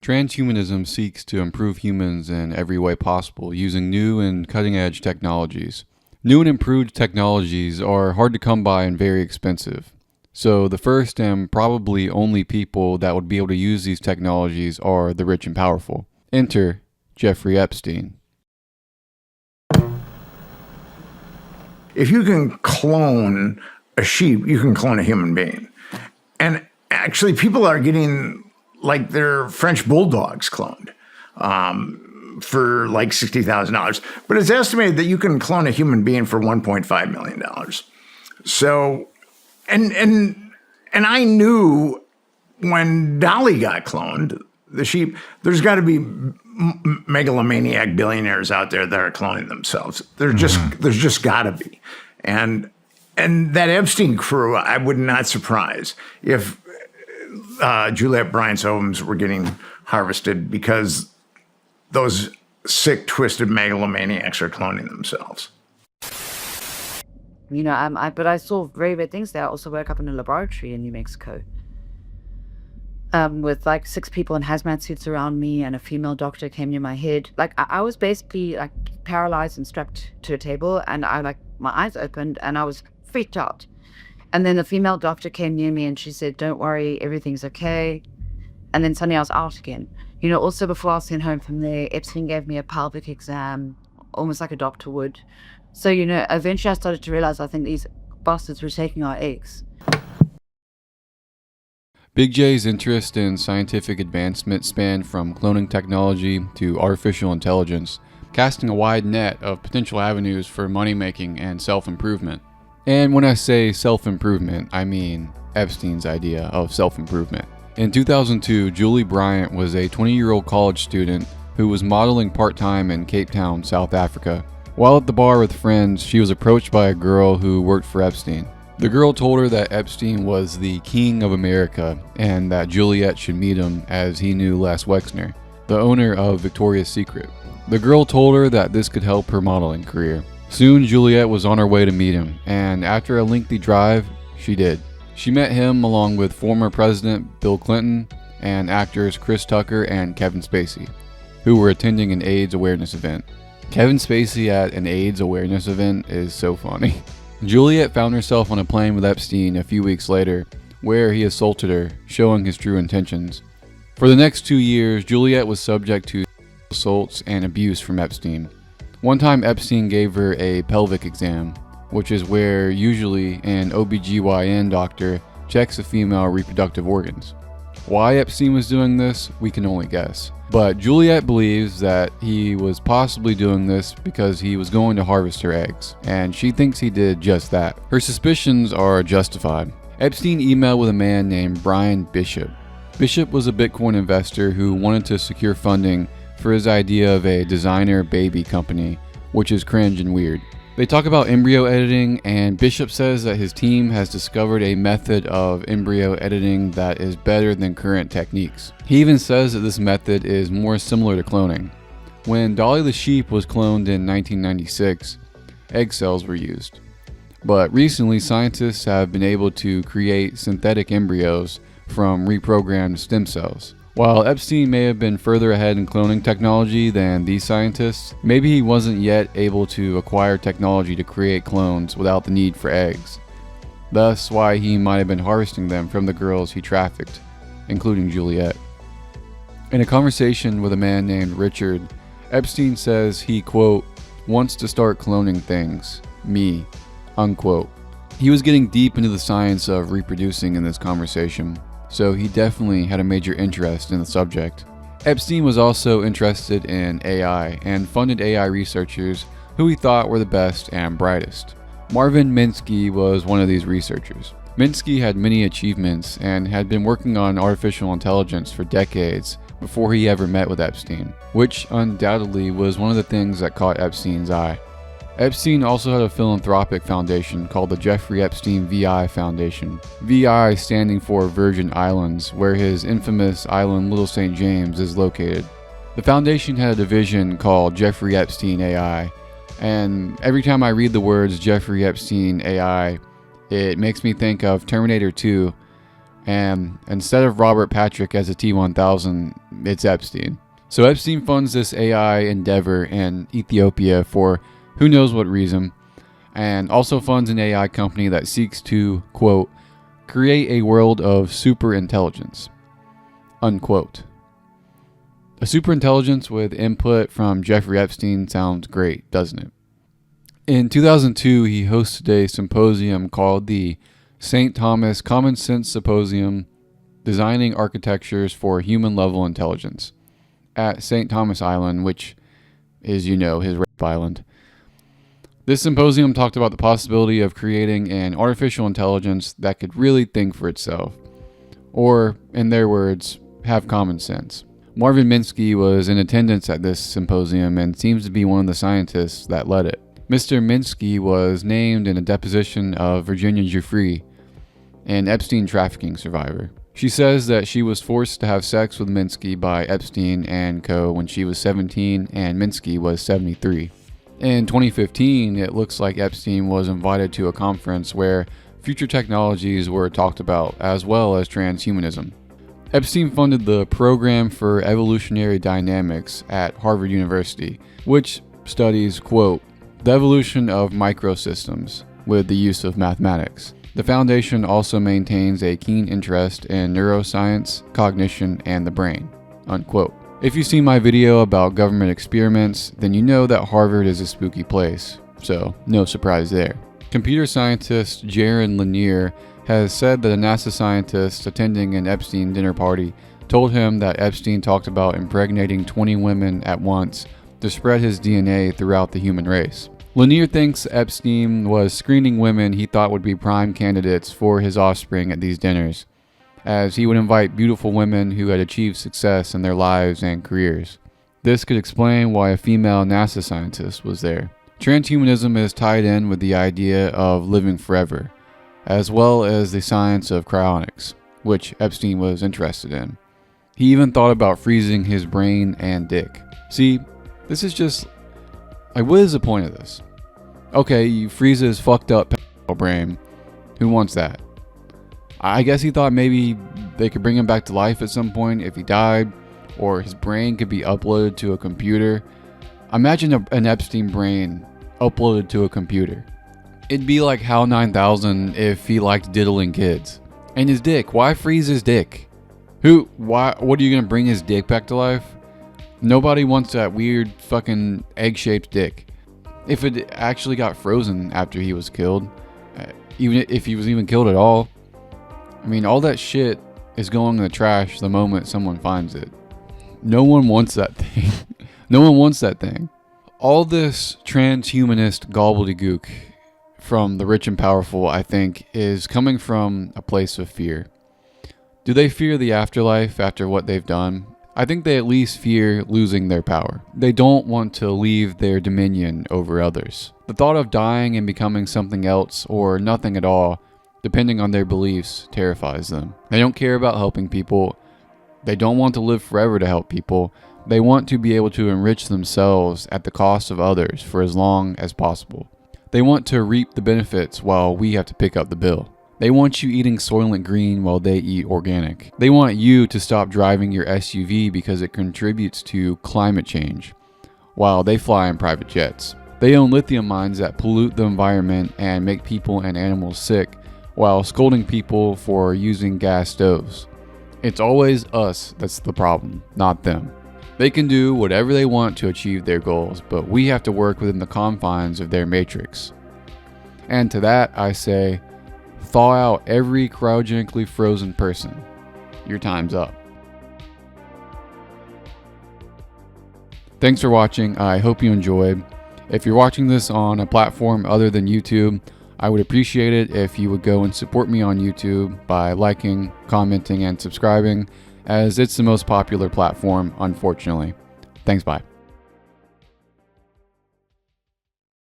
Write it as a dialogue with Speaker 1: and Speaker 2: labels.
Speaker 1: Transhumanism seeks to improve humans in every way possible using new and cutting-edge technologies. New and improved technologies are hard to come by and very expensive. So the first and probably only people that would be able to use these technologies are the rich and powerful. Enter Jeffrey Epstein.
Speaker 2: If you can clone a sheep, you can clone a human being. And actually, people are getting like their French bulldogs cloned for like $60,000. But it's estimated that you can clone a human being for $1.5 million. So, and I knew when Dolly got cloned, the sheep, there's got to be megalomaniac billionaires out there that are cloning themselves. There's just got to be. And that Epstein crew, I would not surprise if Juliette Bryant's ovaries were getting harvested because those sick, twisted megalomaniacs are cloning themselves.
Speaker 3: You know, but I saw very weird things there. I also woke up in a laboratory in New Mexico with like 6 people in hazmat suits around me, and a female doctor came near my head. Like I was basically like paralyzed and strapped to a table, and my eyes opened and I was freaked out. And then the female doctor came near me and she said, "Don't worry, everything's okay." And then suddenly I was out again. You know, also before I was sent home from there, Epstein gave me a pelvic exam, almost like a doctor would. So, you know, eventually I started to realize I think these bastards were taking our eggs.
Speaker 1: Big J's interest in scientific advancement spanned from cloning technology to artificial intelligence, casting a wide net of potential avenues for money-making and self-improvement. And when I say self-improvement, I mean Epstein's idea of self-improvement. In 2002, Julie Bryant was a 20-year-old college student who was modeling part-time in Cape Town, South Africa. While at the bar with friends, she was approached by a girl who worked for Epstein. The girl told her that Epstein was the king of America and that Juliette should meet him as he knew Les Wexner, the owner of Victoria's Secret. The girl told her that this could help her modeling career. Soon, Juliette was on her way to meet him, and after a lengthy drive, she did. She met him along with former President Bill Clinton and actors Chris Tucker and Kevin Spacey, who were attending an AIDS awareness event. Kevin Spacey at an AIDS awareness event is so funny. Juliette found herself on a plane with Epstein a few weeks later, where he assaulted her, showing his true intentions. For the next 2 years, Juliette was subject to assaults and abuse from Epstein. One time Epstein gave her a pelvic exam, which is where usually an OBGYN doctor checks a female reproductive organs. Why Epstein was doing this, we can only guess. But Juliette believes that he was possibly doing this because he was going to harvest her eggs, and she thinks he did just that. Her suspicions are justified. Epstein emailed with a man named Brian Bishop. Bishop was a Bitcoin investor who wanted to secure funding for his idea of a designer baby company, which is cringe and weird. They talk about embryo editing, and Bishop says that his team has discovered a method of embryo editing that is better than current techniques. He even says that this method is more similar to cloning. When Dolly the sheep was cloned in 1996, egg cells were used. But recently, scientists have been able to create synthetic embryos from reprogrammed stem cells. While Epstein may have been further ahead in cloning technology than these scientists, maybe he wasn't yet able to acquire technology to create clones without the need for eggs. Thus why he might have been harvesting them from the girls he trafficked, including Juliette. In a conversation with a man named Richard, Epstein says he, quote, wants to start cloning things, me, unquote. He was getting deep into the science of reproducing in this conversation, so he definitely had a major interest in the subject. Epstein was also interested in AI and funded AI researchers who he thought were the best and brightest. Marvin Minsky was one of these researchers. Minsky had many achievements and had been working on artificial intelligence for decades before he ever met with Epstein, which undoubtedly was one of the things that caught Epstein's eye. Epstein also had a philanthropic foundation called the Jeffrey Epstein VI Foundation, VI standing for Virgin Islands, where his infamous island Little St. James is located. The foundation had a division called Jeffrey Epstein AI, and every time I read the words Jeffrey Epstein AI, it makes me think of Terminator 2 and instead of Robert Patrick as a T-1000, it's Epstein. So Epstein funds this AI endeavor in Ethiopia for who knows what reason, and also funds an AI company that seeks to, quote, create a world of superintelligence, unquote. A superintelligence with input from Jeffrey Epstein sounds great, doesn't it? In 2002, he hosted a symposium called the St. Thomas Common Sense Symposium, Designing Architectures for Human-Level Intelligence, at St. Thomas Island, which is, his rape island. This symposium talked about the possibility of creating an artificial intelligence that could really think for itself, or, in their words, have common sense. Marvin Minsky was in attendance at this symposium and seems to be one of the scientists that led it. Mr. Minsky was named in a deposition of Virginia Giuffre, an Epstein trafficking survivor. She says that she was forced to have sex with Minsky by Epstein and co. when she was 17 and Minsky was 73. In 2015, it looks like Epstein was invited to a conference where future technologies were talked about, as well as transhumanism. Epstein funded the Program for Evolutionary Dynamics at Harvard University, which studies, quote, the evolution of microsystems with the use of mathematics. The foundation also maintains a keen interest in neuroscience, cognition, and the brain, unquote. If you've seen my video about government experiments, then you know that Harvard is a spooky place, so no surprise there. Computer scientist Jaron Lanier has said that a NASA scientist attending an Epstein dinner party told him that Epstein talked about impregnating 20 women at once to spread his DNA throughout the human race. Lanier thinks Epstein was screening women he thought would be prime candidates for his offspring at these dinners, as he would invite beautiful women who had achieved success in their lives and careers. This could explain why a female NASA scientist was there. Transhumanism is tied in with the idea of living forever, as well as the science of cryonics, which Epstein was interested in. He even thought about freezing his brain and dick. See, this is just, what is the point of this? Okay, you freeze his fucked up brain. Who wants that? I guess he thought maybe they could bring him back to life at some point if he died, or his brain could be uploaded to a computer. Imagine an Epstein brain uploaded to a computer. It'd be like HAL 9000 if he liked diddling kids. And his dick, why freeze his dick? What are you gonna bring his dick back to life? Nobody wants that weird fucking egg-shaped dick. If it actually got frozen after he was killed, even if he was even killed at all, I mean, all that shit is going in the trash the moment someone finds it. No one wants that thing. No one wants that thing. All this transhumanist gobbledygook from the rich and powerful, I think, is coming from a place of fear. Do they fear the afterlife after what they've done? I think they at least fear losing their power. They don't want to leave their dominion over others. The thought of dying and becoming something else or nothing at all, depending on their beliefs, terrifies them. They don't care about helping people. They don't want to live forever to help people. They want to be able to enrich themselves at the cost of others for as long as possible. They want to reap the benefits while we have to pick up the bill. They want you eating Soylent Green while they eat organic. They want you to stop driving your SUV because it contributes to climate change, while they fly in private jets. They own lithium mines that pollute the environment and make people and animals sick, while scolding people for using gas stoves. It's always us that's the problem, not them. They can do whatever they want to achieve their goals, but we have to work within the confines of their matrix. And to that, I say, thaw out every cryogenically frozen person. Your time's up. Thanks for watching. I hope you enjoyed. If you're watching this on a platform other than YouTube, I would appreciate it if you would go and support me on YouTube by liking, commenting, and subscribing, as it's the most popular platform, unfortunately. Thanks, bye.